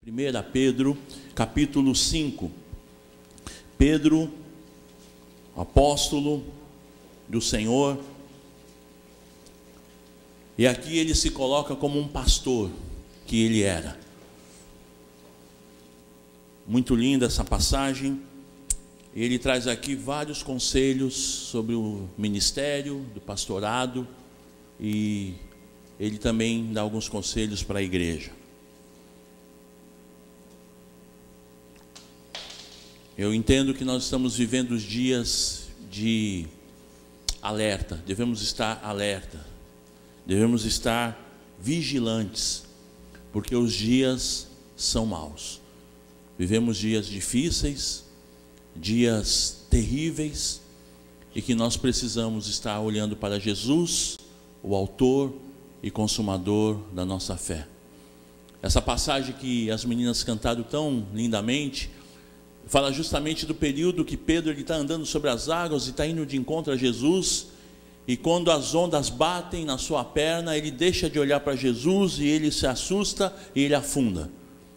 1 Pedro, capítulo 5. Pedro, apóstolo do Senhor, e aqui ele se coloca como um pastor que ele era. Muito linda essa passagem. Ele traz aqui vários conselhos sobre o ministério do pastorado, e ele também dá alguns conselhos para a igreja. Eu entendo que nós estamos vivendo dias de alerta, devemos estar alerta, devemos estar vigilantes, porque os dias são maus. Vivemos dias difíceis, dias terríveis, e que nós precisamos estar olhando para Jesus, o autor e consumador da nossa fé. Essa passagem que as meninas cantaram tão lindamente fala justamente do período que Pedro está andando sobre as águas e está indo de encontro a Jesus, e quando as ondas batem na sua perna, ele deixa de olhar para Jesus e ele se assusta e ele afunda.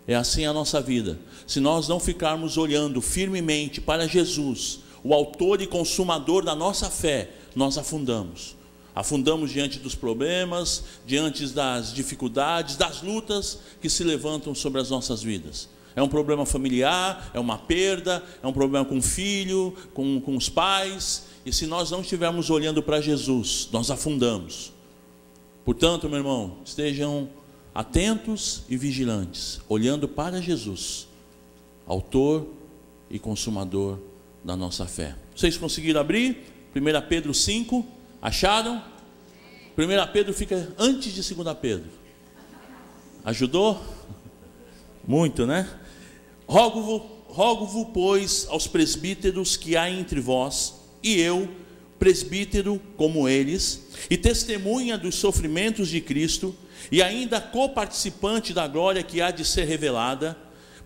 É assim a nossa vida. Se nós não ficarmos olhando firmemente para Jesus, o autor e consumador da nossa fé, nós afundamos. Afundamos diante dos problemas, diante das dificuldades, das lutas que se levantam sobre as nossas vidas. É um problema familiar, é uma perda, é um problema com o filho, com os pais. E se nós não estivermos olhando para Jesus, nós afundamos. Portanto, meu irmão, estejam atentos e vigilantes, olhando para Jesus, autor e consumador da nossa fé. Vocês conseguiram abrir? 1 Pedro 5, acharam? 1 Pedro fica antes de 2 Pedro. Ajudou? Muito, né? Rogo-vos, pois, aos presbíteros que há entre vós, e eu, presbítero como eles, e testemunha dos sofrimentos de Cristo, e ainda coparticipante da glória que há de ser revelada,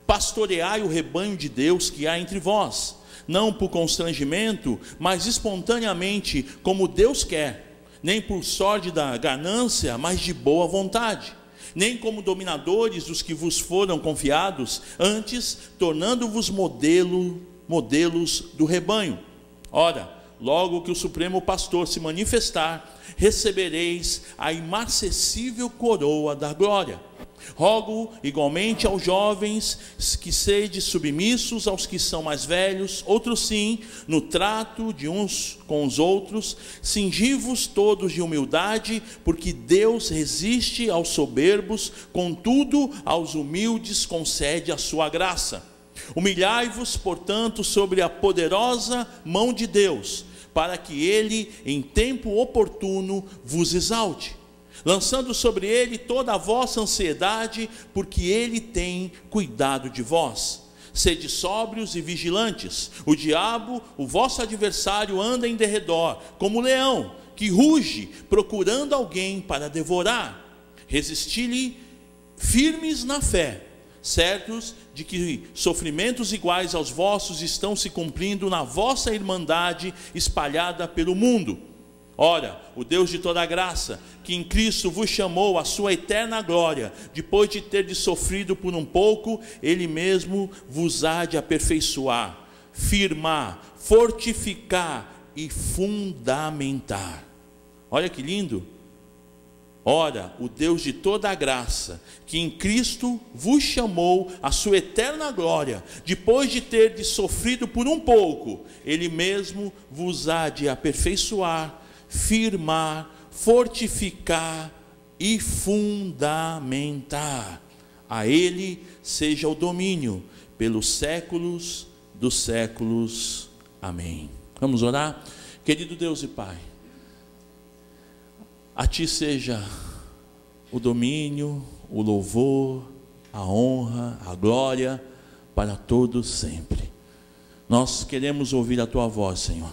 pastoreai o rebanho de Deus que há entre vós, não por constrangimento, mas espontaneamente, como Deus quer, nem por sórdida ganância, mas de boa vontade, nem como dominadores dos que vos foram confiados, antes tornando-vos modelos do rebanho. Ora, logo que o Supremo Pastor se manifestar, recebereis a imarcessível coroa da glória. Rogo igualmente aos jovens que sede submissos aos que são mais velhos, outros sim, no trato de uns com os outros, cingi-vos todos de humildade, porque Deus resiste aos soberbos, contudo aos humildes concede a sua graça. Humilhai-vos, portanto, sobre a poderosa mão de Deus, para que ele, em tempo oportuno, vos exalte, lançando sobre ele toda a vossa ansiedade, porque ele tem cuidado de vós. Sede sóbrios e vigilantes. O diabo, o vosso adversário, anda em derredor, como leão, que ruge, procurando alguém para devorar. Resisti-lhe firmes na fé, certos de que sofrimentos iguais aos vossos estão se cumprindo na vossa irmandade espalhada pelo mundo. Ora, o Deus de toda graça, que em Cristo vos chamou à sua eterna glória, depois de terdes sofrido por um pouco, Ele mesmo vos há de aperfeiçoar, firmar, fortificar e fundamentar. Olha que lindo! Ora, o Deus de toda a graça, que em Cristo vos chamou à sua eterna glória, depois de terdes sofrido por um pouco, Ele mesmo vos há de aperfeiçoar, firmar, fortificar e fundamentar. A Ele seja o domínio pelos séculos dos séculos. Amém. Vamos orar? Querido Deus e Pai, a Ti seja o domínio, o louvor, a honra, a glória para todos sempre. Nós queremos ouvir a Tua voz, Senhor.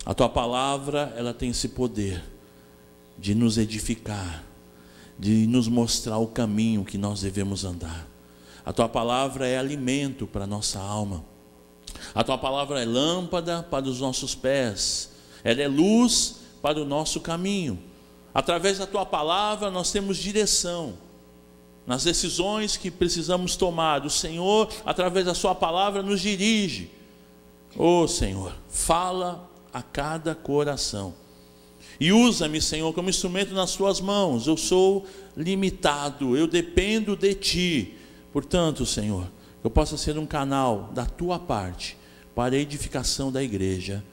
A Tua palavra, ela tem esse poder de nos edificar, de nos mostrar o caminho que nós devemos andar. A Tua palavra é alimento para a nossa alma. A Tua palavra é lâmpada para os nossos pés. Ela é luz para o nosso caminho. Através da Tua palavra nós temos direção. nas decisões que precisamos tomar. O Senhor, através da sua palavra, nos dirige. Ó Senhor, fala a cada coração. E usa-me, Senhor, como instrumento nas tuas mãos. Eu sou limitado, eu dependo de ti. Portanto, Senhor, eu possa ser um canal da tua parte para a edificação da igreja.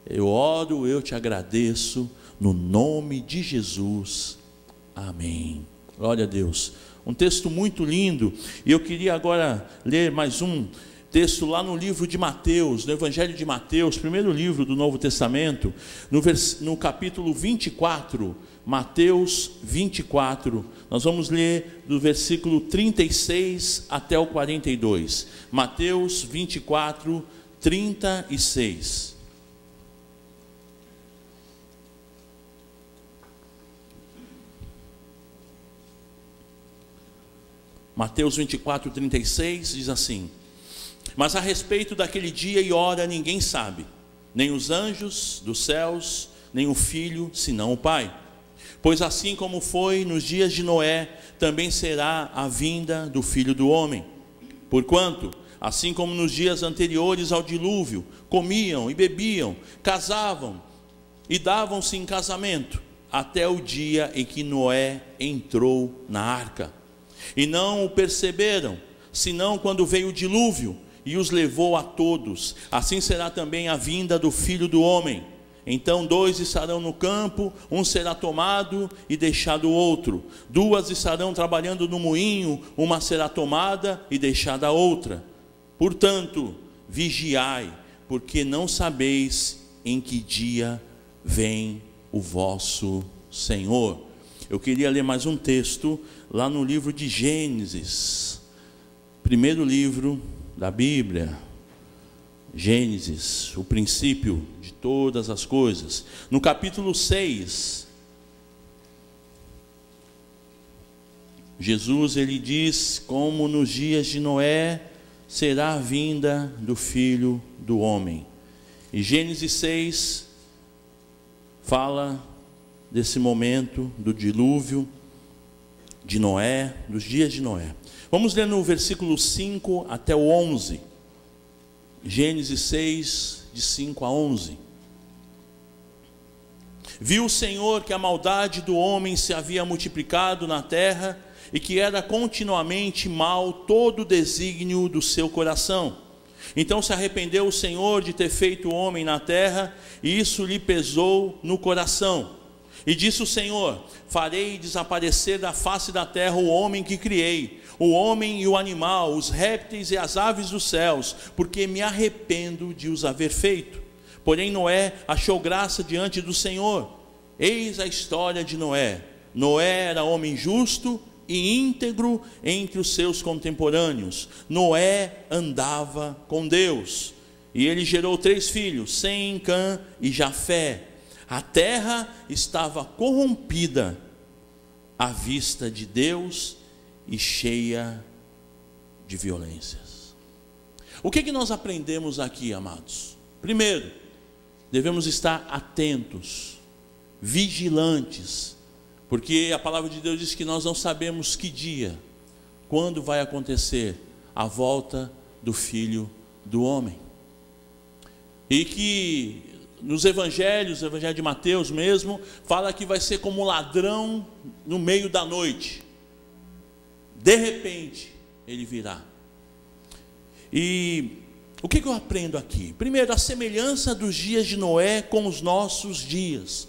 Eu oro, eu te agradeço, no nome de Jesus. Amém. Glória a Deus. Um texto muito lindo. E eu queria agora ler mais um texto lá no livro de Mateus, no Evangelho de Mateus, primeiro livro do Novo Testamento, no capítulo 24, Mateus 24, nós vamos ler do versículo 36 até o 42, Mateus 24, 36. Mateus 24, 36 diz assim: mas a respeito daquele dia e hora ninguém sabe, nem os anjos dos céus, nem o Filho, senão o Pai. Pois assim como foi nos dias de Noé, também será a vinda do Filho do Homem. Porquanto, assim como nos dias anteriores ao dilúvio, comiam e bebiam, casavam e davam-se em casamento, até o dia em que Noé entrou na arca. E não o perceberam, senão quando veio o dilúvio e os levou a todos. Assim será também a vinda do Filho do Homem. Então 2 estarão no campo, um será tomado e deixado o outro. 2 estarão trabalhando no moinho, uma será tomada e deixada a outra. Portanto, vigiai, porque não sabeis em que dia vem o vosso Senhor. Eu queria ler mais um texto lá no livro de Gênesis, primeiro livro da Bíblia. Gênesis, o princípio de todas as coisas. No capítulo 6, Jesus ele diz como nos dias de Noé será a vinda do Filho do Homem. E Gênesis 6 fala desse momento do dilúvio de Noé, dos dias de Noé. Vamos ler no versículo 5 até o 11. Gênesis 6, de 5 a 11. Viu o Senhor que a maldade do homem se havia multiplicado na terra, e que era continuamente mal todo o desígnio do seu coração. Então se arrependeu o Senhor de ter feito o homem na terra, e isso lhe pesou no coração. E disse o Senhor: farei desaparecer da face da terra o homem que criei, o homem e o animal, os répteis e as aves dos céus, porque me arrependo de os haver feito. Porém Noé achou graça diante do Senhor. Eis a história de Noé. Noé era homem justo e íntegro entre os seus contemporâneos. Noé andava com Deus. E ele gerou 3 filhos, Sem, Cã e Jafé. A terra estava corrompida à vista de Deus e cheia de violências. O que nós aprendemos aqui, amados? Primeiro, devemos estar atentos, vigilantes, porque a palavra de Deus diz que nós não sabemos que dia, quando vai acontecer a volta do Filho do Homem. E que nos evangelhos, o evangelho de Mateus mesmo, fala que vai ser como um ladrão no meio da noite. De repente, ele virá. E o que eu aprendo aqui? Primeiro, a semelhança dos dias de Noé com os nossos dias.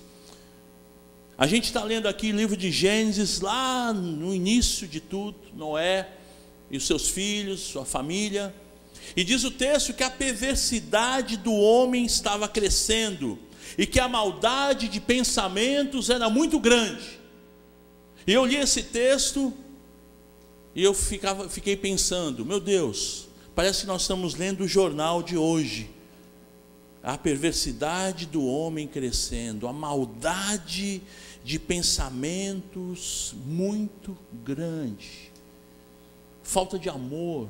A gente está lendo aqui o livro de Gênesis, lá no início de tudo, Noé e os seus filhos, sua família. E diz o texto que a perversidade do homem estava crescendo, e que a maldade de pensamentos era muito grande. E eu li esse texto, e eu fiquei pensando, meu Deus, parece que nós estamos lendo o jornal de hoje. A perversidade do homem crescendo, a maldade de pensamentos muito grande, falta de amor.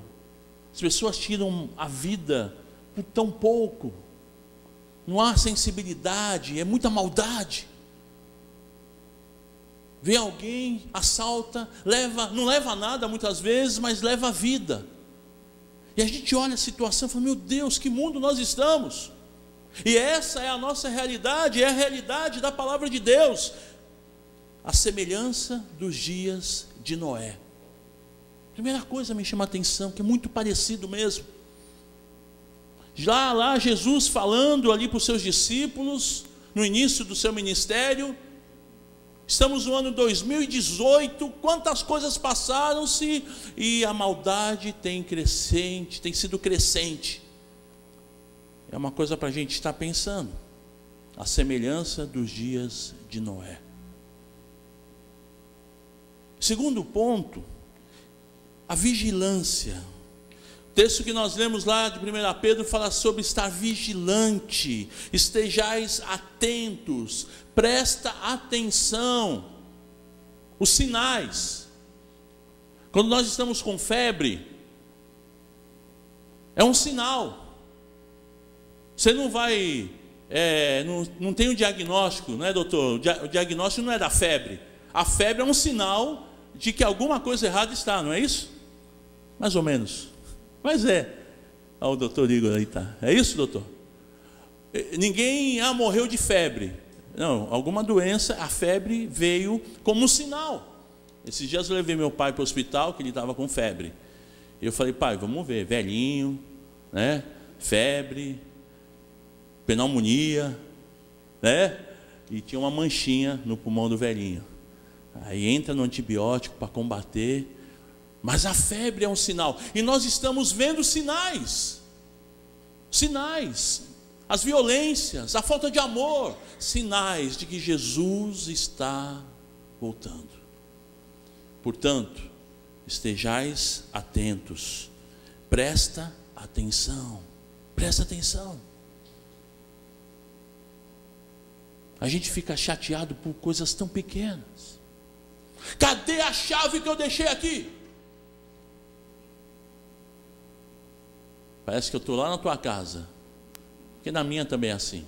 As pessoas tiram a vida por tão pouco, não há sensibilidade, é muita maldade. Vem alguém, assalta, não leva nada muitas vezes, mas leva a vida. E a gente olha a situação e fala, meu Deus, que mundo nós estamos. E essa é a nossa realidade, é a realidade da palavra de Deus. A semelhança dos dias de Noé. Primeira coisa me chama a atenção, que é muito parecido mesmo. Já lá Jesus falando ali para os seus discípulos, no início do seu ministério. Estamos no ano 2018, quantas coisas passaram-se e a maldade tem sido crescente. É uma coisa para a gente estar pensando, a semelhança dos dias de Noé. Segundo ponto, a vigilância. O texto que nós lemos lá de 1 Pedro fala sobre estar vigilante, estejais atentos, presta atenção. Os sinais. Quando nós estamos com febre, é um sinal. Você não vai, não tem um diagnóstico, né, doutor? O diagnóstico não é da febre. A febre é um sinal de que alguma coisa errada está, não é isso? Mais ou menos. Mas é. O doutor Igor aí está. É isso, doutor? Ninguém morreu de febre. Não, alguma doença, a febre veio como um sinal. Esses dias eu levei meu pai para o hospital, que ele estava com febre. E eu falei, pai, vamos ver, velhinho, né? Febre, pneumonia, né? E tinha uma manchinha no pulmão do velhinho. Aí entra no antibiótico para combater. Mas a febre é um sinal. E nós estamos vendo sinais. Sinais. As violências, a falta de amor. Sinais de que Jesus está voltando. Portanto, estejais atentos. Presta atenção. Presta atenção. A gente fica chateado por coisas tão pequenas. Cadê a chave que eu deixei aqui? Parece que eu estou lá na tua casa, porque na minha também é assim.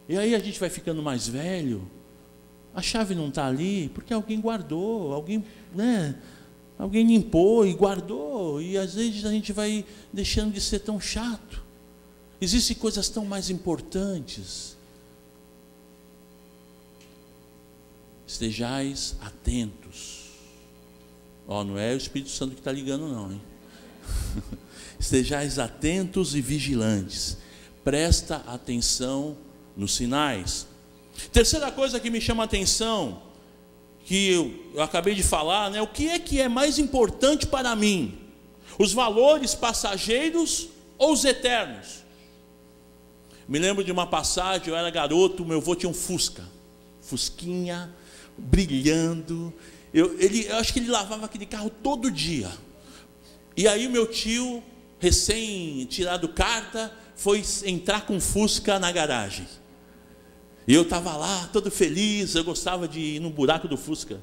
E aí a gente vai ficando mais velho, a chave não está ali, porque alguém guardou, alguém limpou e guardou, e às vezes a gente vai deixando de ser tão chato. Existem coisas tão mais importantes. Estejais atentos. Não é o Espírito Santo que está ligando não, hein? Estejais atentos e vigilantes. Presta atenção nos sinais. Terceira coisa que me chama a atenção, que eu acabei de falar, né? O que é mais importante para mim? Os valores passageiros ou os eternos? Me lembro de uma passagem, eu era garoto, meu avô tinha um Fusquinha, brilhando. Eu acho que ele lavava aquele carro todo dia. E aí o meu tio, recém-tirado carta, foi entrar com Fusca na garagem. E eu estava lá, todo feliz, eu gostava de ir no buraco do Fusca.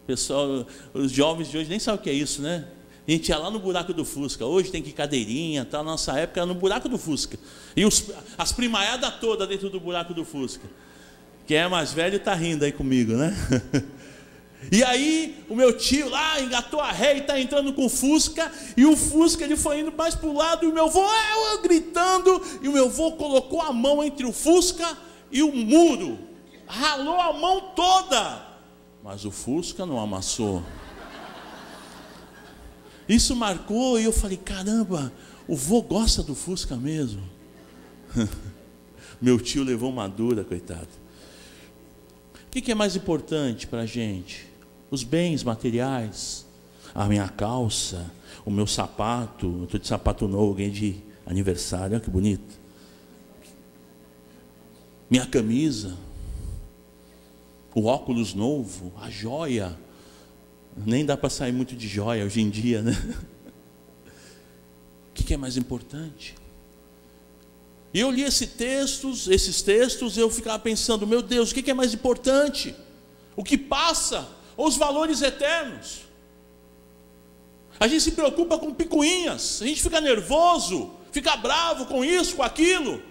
Pessoal, os jovens de hoje nem sabem o que é isso, né? A gente ia lá no buraco do Fusca. Hoje tem que cadeirinha, tá? Na nossa época era no buraco do Fusca. E as primaiadas todas dentro do buraco do Fusca. Quem é mais velho está rindo aí comigo, né? E aí o meu tio lá engatou a ré e está entrando com o Fusca. E o Fusca ele foi indo mais para o lado. E o meu avô gritando. E o meu avô colocou a mão entre o Fusca e o muro. Ralou a mão toda. Mas o Fusca não amassou. Isso marcou. E eu falei, caramba, o vô gosta do Fusca mesmo. Meu tio levou uma dura, coitado. O que é mais importante para a gente? Os bens materiais, a minha calça, o meu sapato. Eu estou de sapato novo, ganhei de aniversário, olha que bonito. Minha camisa, o óculos novo, a joia. Nem dá para sair muito de joia hoje em dia, né? O que é mais importante? E eu li esses textos, eu ficava pensando, meu Deus, o que é mais importante? O que passa ou os valores eternos? A gente se preocupa com picuinhas, a gente fica nervoso, fica bravo com isso, com aquilo,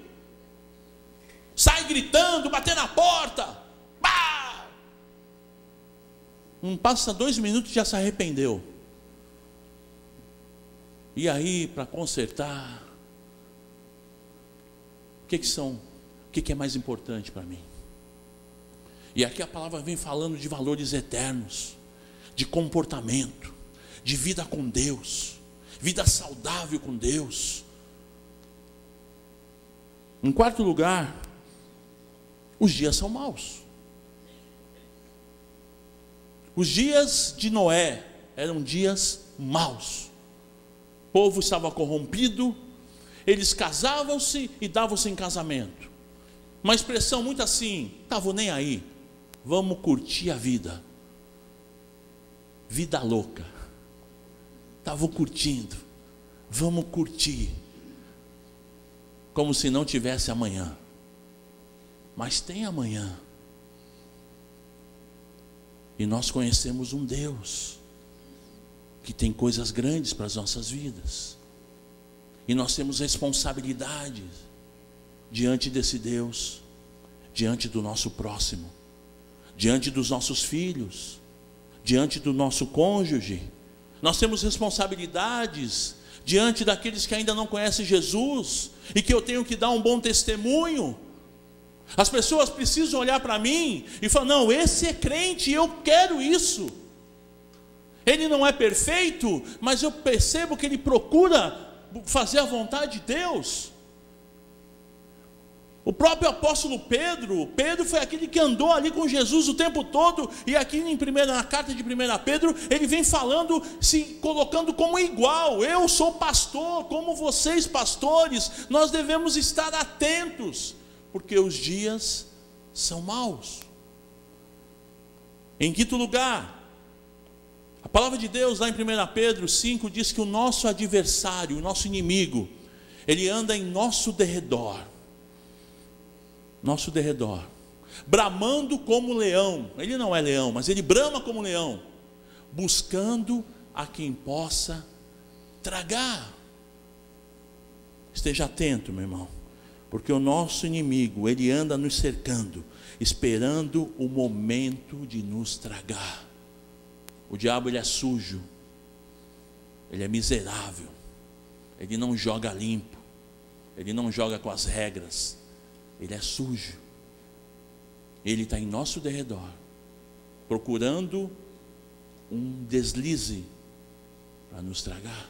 sai gritando, bater na porta. não passa 2 minutos já se arrependeu. E aí, para consertar, o que é mais importante para mim? E aqui a palavra vem falando de valores eternos, de comportamento, de vida com Deus, vida saudável com Deus. Em quarto lugar, os dias são maus. Os dias de Noé eram dias maus. O povo estava corrompido, eles casavam-se e davam-se em casamento. Uma expressão muito assim, estavam nem aí, vamos curtir a vida. Vida louca. Estavam curtindo, vamos curtir. Como se não tivesse amanhã. Mas tem amanhã. E nós conhecemos um Deus que tem coisas grandes para as nossas vidas. E nós temos responsabilidades diante desse Deus, diante do nosso próximo, diante dos nossos filhos, diante do nosso cônjuge. Nós temos responsabilidades diante daqueles que ainda não conhecem Jesus e que eu tenho que dar um bom testemunho. As pessoas precisam olhar para mim e falar: não, esse é crente, eu quero isso. Ele não é perfeito, mas eu percebo que ele procura fazer a vontade de Deus. O próprio apóstolo Pedro foi aquele que andou ali com Jesus o tempo todo, e aqui na carta de 1 Pedro, ele vem falando, se colocando como igual. Eu sou pastor, como vocês pastores, nós devemos estar atentos, porque os dias são maus. Em quinto lugar, a palavra de Deus lá em 1 Pedro 5 diz que o nosso adversário, o nosso inimigo, ele anda em nosso derredor, bramando como leão. Ele não é leão, mas ele brama como leão, buscando a quem possa tragar. Esteja atento, meu irmão, porque o nosso inimigo, ele anda nos cercando, esperando o momento de nos tragar. O diabo, ele é sujo, ele é miserável, ele não joga limpo, ele não joga com as regras, ele é sujo. Ele está em nosso derredor, procurando um deslize para nos tragar,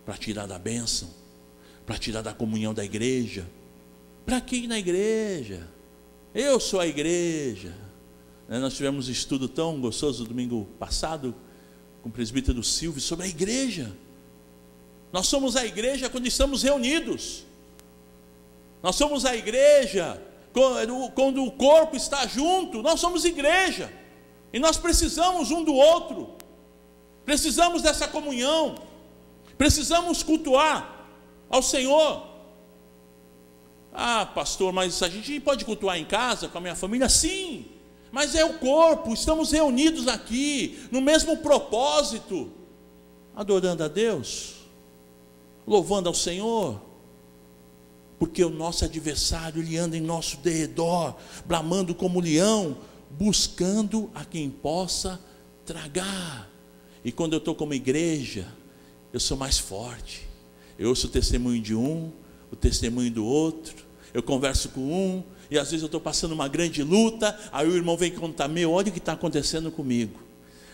para tirar da bênção, para tirar da comunhão da igreja. Para que ir na igreja? Eu sou a igreja. Nós tivemos um estudo tão gostoso domingo passado com o presbítero Silvio sobre a igreja. Nós somos a igreja quando estamos reunidos. Nós somos a igreja quando o corpo está junto. Nós somos igreja, e nós precisamos um do outro, precisamos dessa comunhão, precisamos cultuar ao Senhor. Ah, pastor, mas a gente pode cultuar em casa com a minha família? Sim, mas é o corpo, estamos reunidos aqui no mesmo propósito, adorando a Deus, louvando ao Senhor, porque o nosso adversário, ele anda em nosso derredor, bramando como leão, buscando a quem possa tragar. E quando eu estou como igreja, eu sou mais forte. Eu ouço o testemunho de um, o testemunho do outro, eu converso com um, e às vezes eu estou passando uma grande luta, aí o irmão vem contar: meu, olha o que está acontecendo comigo.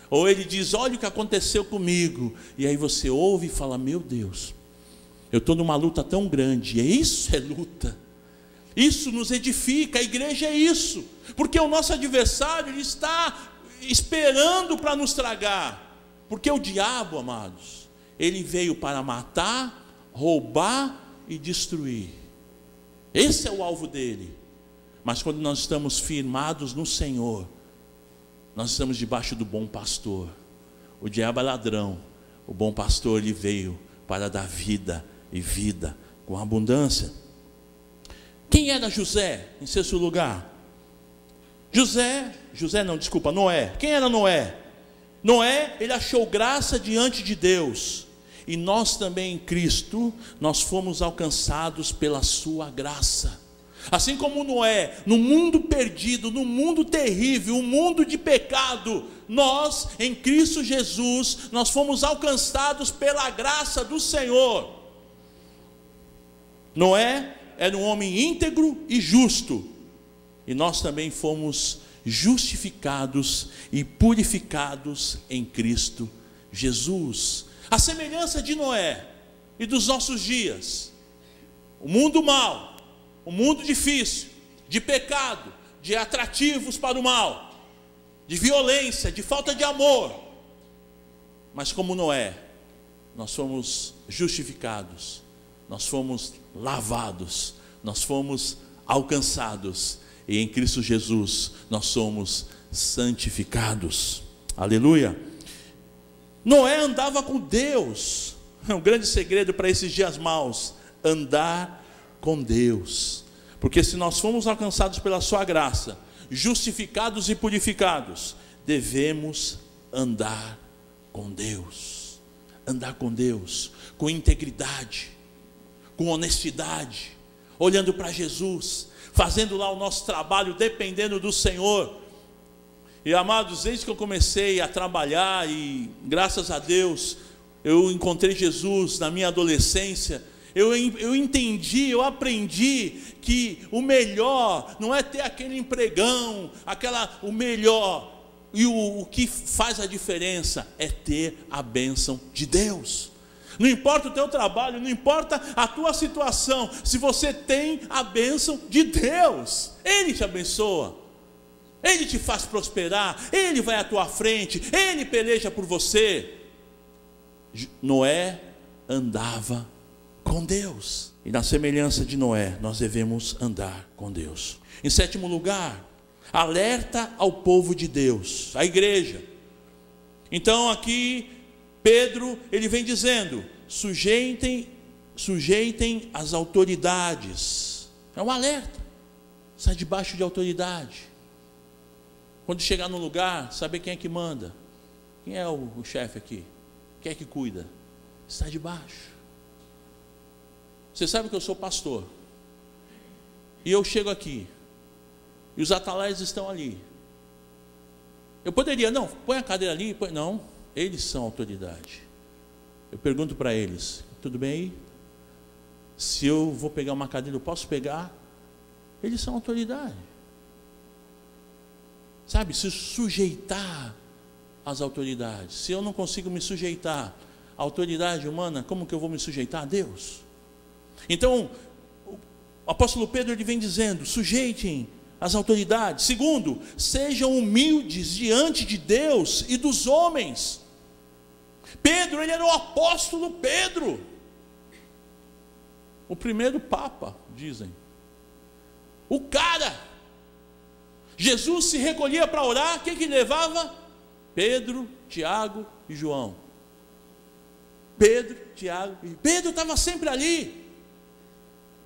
Ou ele diz: olha o que aconteceu comigo. E aí você ouve e fala: meu Deus, eu estou numa luta tão grande. E isso é luta, isso nos edifica. A igreja é isso, porque o nosso adversário, ele está esperando para nos tragar. Porque o diabo, amados, ele veio para matar, roubar e destruir. Esse é o alvo dele. Mas quando nós estamos firmados no Senhor, nós estamos debaixo do bom pastor. O diabo é ladrão, o bom pastor, ele veio para dar vida, e vida com abundância. Quem era José em sexto lugar? Noé. Quem era Noé? Noé, ele achou graça diante de Deus, e nós também em Cristo, nós fomos alcançados pela sua graça. Assim como Noé, no mundo perdido, no mundo terrível, um mundo de pecado, nós, em Cristo Jesus, nós fomos alcançados pela graça do Senhor. Noé era um homem íntegro e justo, e nós também fomos justificados e purificados em Cristo Jesus. A semelhança de Noé e dos nossos dias, o mundo mau, o mundo difícil, de pecado, de atrativos para o mal, de violência, de falta de amor. Mas como Noé, nós fomos justificados, nós fomos lavados, nós fomos alcançados, e em Cristo Jesus nós somos santificados. Aleluia. Noé andava com Deus. É um grande segredo para esses dias maus: andar com Deus. Porque se nós fomos alcançados pela sua graça, justificados e purificados, devemos andar com Deus. Andar com Deus com integridade, com honestidade, olhando para Jesus, fazendo lá o nosso trabalho, dependendo do Senhor. E amados, desde que eu comecei a trabalhar, e graças a Deus, eu encontrei Jesus na minha adolescência, eu entendi, eu aprendi que o melhor não é ter aquele empregão, o melhor, e o que faz a diferença é ter a bênção de Deus. Não importa o teu trabalho, não importa a tua situação, se você tem a bênção de Deus, Ele te abençoa, Ele te faz prosperar, Ele vai à tua frente, Ele peleja por você. Noé andava com Deus, e na semelhança de Noé, nós devemos andar com Deus. Em sétimo lugar, alerta ao povo de Deus, a igreja. Então aqui Pedro, ele vem dizendo: sujeitem as autoridades. É um alerta. Sai debaixo de autoridade. Quando chegar no lugar, saber quem é que manda. Quem é o chefe aqui? Quem é que cuida? Está debaixo. Você sabe que eu sou pastor, e eu chego aqui, e os atalaias estão ali. Eu poderia, não, põe a cadeira ali, não. Eles são autoridade. Eu pergunto para eles: tudo bem aí? Se eu vou pegar uma cadeira, eu posso pegar? Eles são autoridade. Sabe, se sujeitar às autoridades. Se eu não consigo me sujeitar à autoridade humana, como que eu vou me sujeitar a Deus? Então, o apóstolo Pedro, ele vem dizendo: sujeitem as autoridades. Segundo, sejam humildes diante de Deus e dos homens. Pedro, ele era o apóstolo Pedro, o primeiro papa, dizem. O cara, Jesus se recolhia para orar, quem que levava? Pedro, Tiago e João. Pedro estava sempre ali.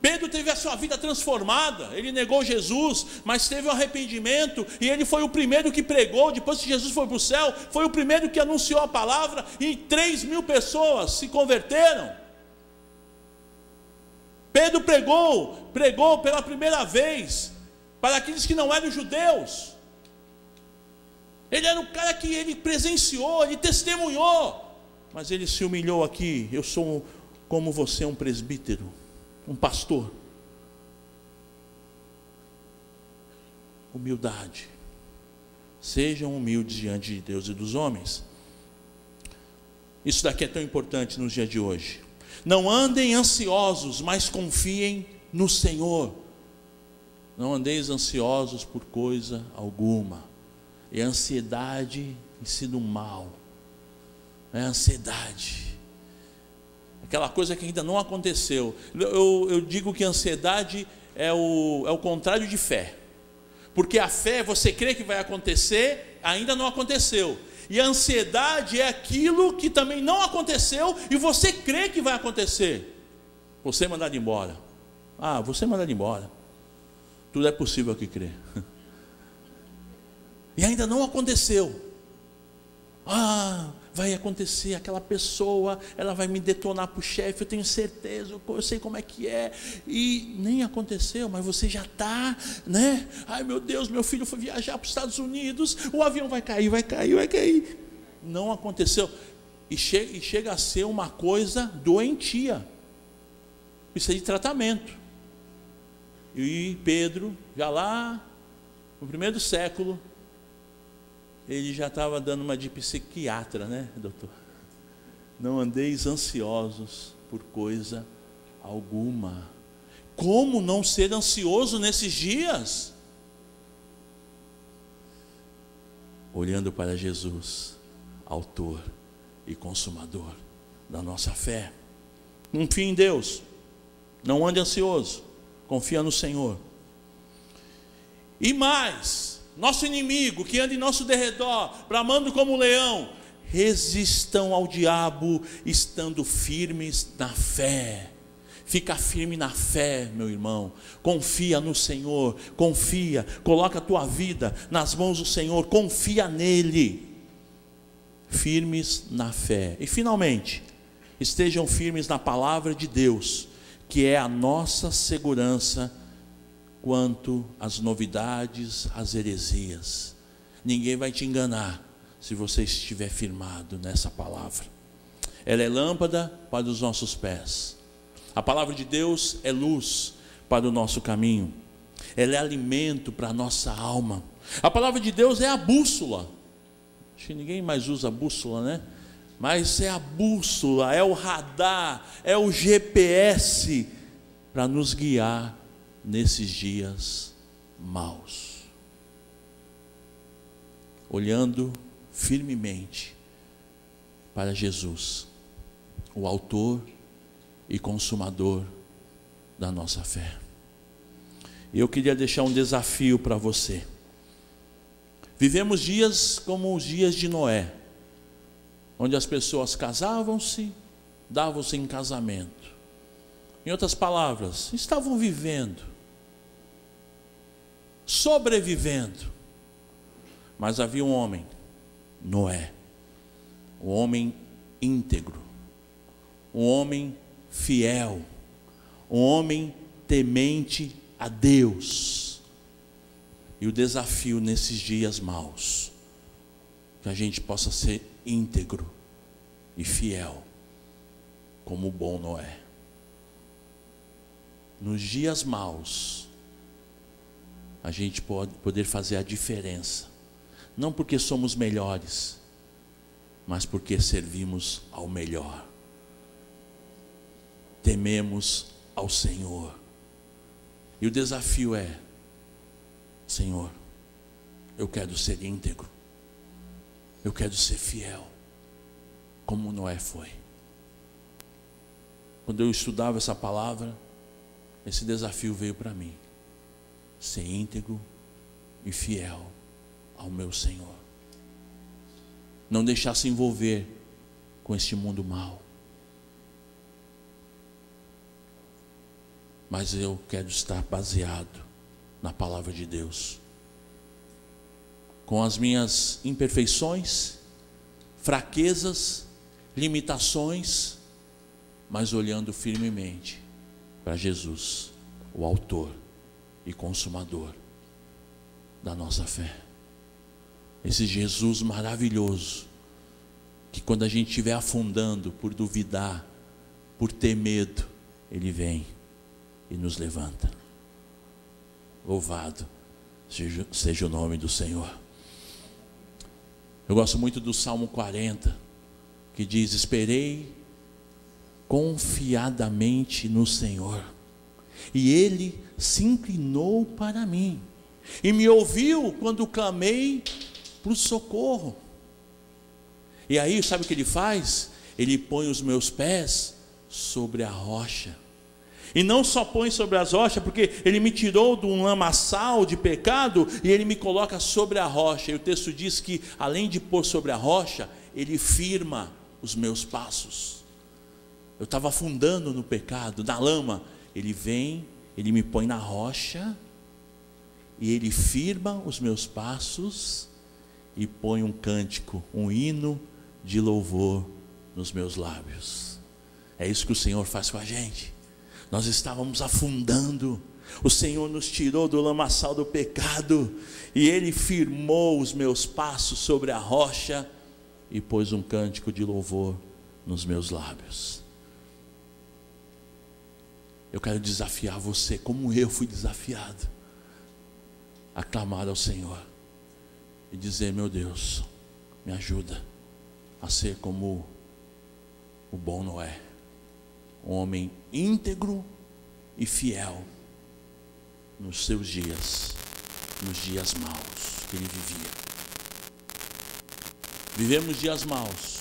Pedro teve a sua vida transformada, ele negou Jesus, mas teve um arrependimento, e ele foi o primeiro que pregou. Depois que Jesus foi para o céu, foi o primeiro que anunciou a palavra, e 3.000 pessoas se converteram. Pedro pregou pela primeira vez, para aqueles que não eram judeus. Ele era o cara que ele presenciou, ele testemunhou, mas ele se humilhou aqui. Eu sou como você, um presbítero, um pastor. Humildade. Sejam humildes diante de Deus e dos homens. Isso daqui é tão importante nos dias de hoje. Não andem ansiosos, mas confiem no Senhor. Não andeis ansiosos por coisa alguma. E a ansiedade ensina o mal. É a ansiedade, aquela coisa que ainda não aconteceu. Eu digo que a ansiedade é o contrário de fé. Porque a fé, você crê que vai acontecer, ainda não aconteceu. E a ansiedade é aquilo que também não aconteceu e você crê que vai acontecer. Você é mandado embora. Você é mandado embora. Tudo é possível que crê. E ainda não aconteceu. vai acontecer, aquela pessoa, ela vai me detonar para o chefe, eu tenho certeza, eu sei como é que é, e nem aconteceu, mas você já está, né? Ai meu Deus, meu filho foi viajar para os Estados Unidos, o avião vai cair, vai cair, vai cair. Não aconteceu, e chega a ser uma coisa doentia, precisa de tratamento. E Pedro, já lá no primeiro século, ele já estava dando uma de psiquiatra, né, doutor? Não andeis ansiosos por coisa alguma. Como não ser ansioso nesses dias? Olhando para Jesus, autor e consumador da nossa fé. Confia em Deus, não ande ansioso, confia no Senhor. E mais, nosso inimigo que anda em nosso derredor, bramando como um leão, resistam ao diabo, estando firmes na fé. Fica firme na fé, meu irmão, confia no Senhor, confia, coloca a tua vida nas mãos do Senhor, confia nele, firmes na fé. E finalmente, estejam firmes na palavra de Deus, que é a nossa segurança quanto às novidades, às heresias. Ninguém vai te enganar se você estiver firmado nessa palavra. Ela é lâmpada para os nossos pés. A palavra de Deus é luz para o nosso caminho. Ela é alimento para a nossa alma. A palavra de Deus é a bússola. Acho que ninguém mais usa bússola, né? Mas é a bússola, é o radar, é o GPS para nos guiar nesses dias maus. Olhando firmemente para Jesus, o autor e consumador da nossa fé. E eu queria deixar um desafio para você. Vivemos dias como os dias de Noé, onde as pessoas casavam-se, davam-se em casamento. Em outras palavras, estavam vivendo, sobrevivendo. Mas havia um homem, Noé, um homem íntegro, um homem fiel, um homem temente a Deus. E o desafio nesses dias maus, que a gente possa ser íntegro e fiel, como o bom Noé. Nos dias maus, a gente pode poder fazer a diferença, não porque somos melhores, mas porque servimos ao melhor, tememos ao Senhor. E o desafio é: Senhor, eu quero ser íntegro, eu quero ser fiel, como Noé foi. Quando eu estudava essa palavra, esse desafio veio para mim: ser íntegro e fiel ao meu Senhor. Não deixar se envolver com este mundo mau. Mas eu quero estar baseado na palavra de Deus, com as minhas imperfeições, fraquezas, limitações, mas olhando firmemente para Jesus, o autor e consumador da nossa fé. Esse Jesus maravilhoso, que quando a gente estiver afundando por duvidar, por ter medo, Ele vem e nos levanta. Louvado seja o nome do Senhor. Eu gosto muito do Salmo 40, que diz: esperei confiadamente no Senhor, e Ele se inclinou para mim, e me ouviu quando clamei por socorro. E aí, sabe o que Ele faz? Ele põe os meus pés sobre a rocha. E não só põe sobre as rochas, porque Ele me tirou de um lamaçal de pecado, e Ele me coloca sobre a rocha. E o texto diz que, além de pôr sobre a rocha, Ele firma os meus passos. Eu estava afundando no pecado, na lama. Ele vem, Ele me põe na rocha, e Ele firma os meus passos, e põe um cântico, um hino de louvor nos meus lábios. É isso que o Senhor faz com a gente. Nós estávamos afundando, o Senhor nos tirou do lamaçal do pecado, e Ele firmou os meus passos sobre a rocha, e pôs um cântico de louvor nos meus lábios. Eu quero desafiar você, como eu fui desafiado, a clamar ao Senhor, e dizer: meu Deus, me ajuda a ser como o bom Noé, um homem íntegro e fiel nos seus dias, nos dias maus que ele vivia. Vivemos dias maus.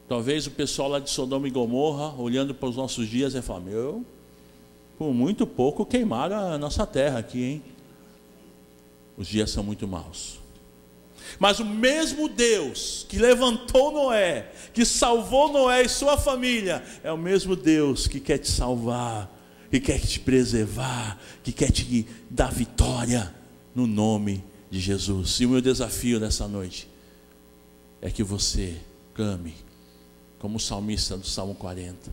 Talvez o pessoal lá de Sodoma e Gomorra, olhando para os nossos dias, vai falar: meu, por muito pouco queimaram a nossa terra aqui, hein? Os dias são muito maus. Mas o mesmo Deus que levantou Noé, que salvou Noé e sua família, é o mesmo Deus que quer te salvar, que quer te preservar, que quer te dar vitória no nome de Jesus. E o meu desafio nessa noite é que você clame, como o salmista do Salmo 40,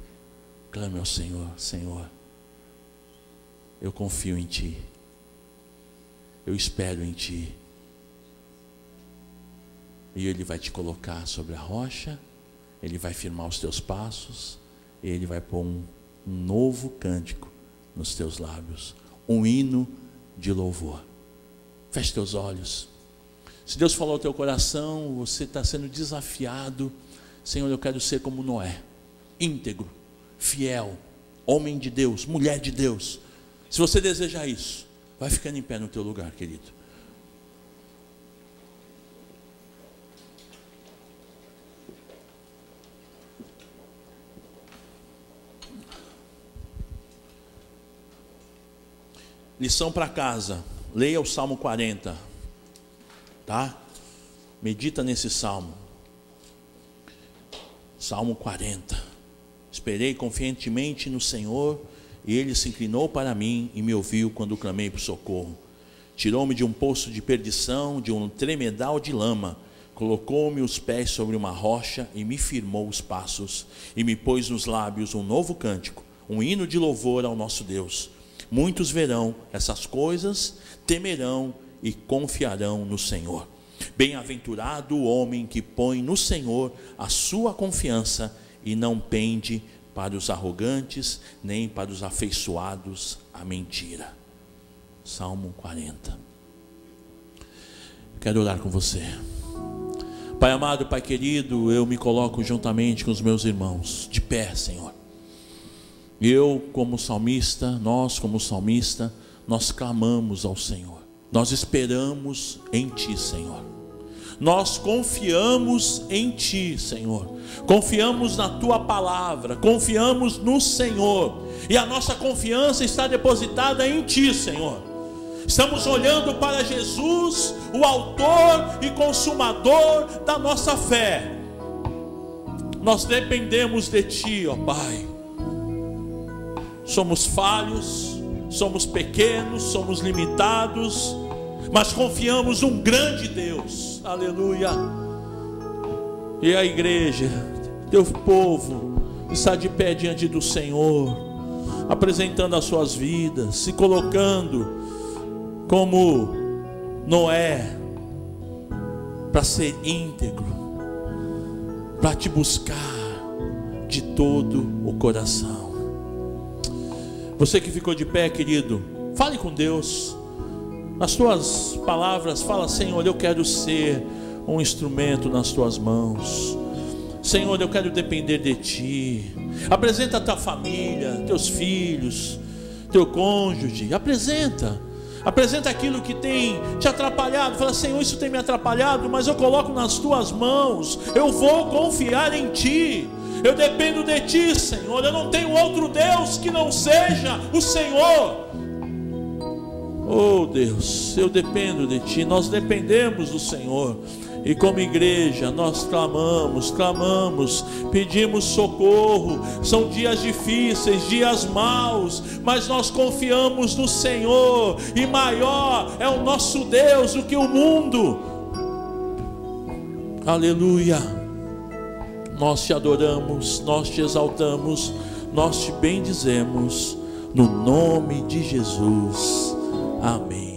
clame ao Senhor: Senhor, eu confio em Ti, eu espero em Ti. E Ele vai te colocar sobre a rocha, Ele vai firmar os teus passos, e Ele vai pôr um novo cântico nos teus lábios, um hino de louvor. Feche teus olhos. Se Deus falou ao teu coração, você está sendo desafiado: Senhor, eu quero ser como Noé, íntegro, fiel, homem de Deus, mulher de Deus. Se você deseja isso, vai ficando em pé no teu lugar, querido. Lição para casa: leia o Salmo 40, tá? Medita nesse Salmo. Salmo 40. Esperei confiantemente no Senhor, e Ele se inclinou para mim e me ouviu quando clamei por socorro. Tirou-me de um poço de perdição, de um tremedal de lama, colocou-me os pés sobre uma rocha e me firmou os passos, e me pôs nos lábios um novo cântico, um hino de louvor ao nosso Deus. Muitos verão essas coisas, temerão e confiarão no Senhor. Bem-aventurado o homem que põe no Senhor a sua confiança e não pende para os arrogantes, nem para os afeiçoados à mentira. Salmo 40. Quero orar com você. Pai amado, Pai querido, eu me coloco juntamente com os meus irmãos, de pé, Senhor. Eu, como salmista, nós como salmista, nós clamamos ao Senhor. Nós esperamos em Ti, Senhor. Nós confiamos em Ti, Senhor. Confiamos na Tua palavra, confiamos no Senhor. E a nossa confiança está depositada em Ti, Senhor. Estamos olhando para Jesus, o autor e consumador da nossa fé. Nós dependemos de Ti, ó Pai. Somos falhos, somos pequenos, somos limitados, mas confiamos num grande Deus. Aleluia. E a igreja, teu povo, está de pé diante do Senhor, apresentando as suas vidas, se colocando como Noé, para ser íntegro, para te buscar de todo o coração. Você que ficou de pé, querido, fale com Deus. Nas tuas palavras, fala: Senhor, eu quero ser um instrumento nas tuas mãos. Senhor, eu quero depender de Ti. Apresenta a tua família, teus filhos, teu cônjuge. Apresenta aquilo que tem te atrapalhado. Fala: Senhor, isso tem me atrapalhado, mas eu coloco nas tuas mãos. Eu vou confiar em Ti. Eu dependo de Ti, Senhor. Eu não tenho outro Deus que não seja o Senhor. Oh Deus, eu dependo de Ti. Nós dependemos do Senhor. E como igreja nós clamamos, pedimos socorro. São dias difíceis, dias maus, mas nós confiamos no Senhor. E maior é o nosso Deus do que o mundo. Aleluia. Nós te adoramos, nós te exaltamos, nós te bendizemos, no nome de Jesus. Amém.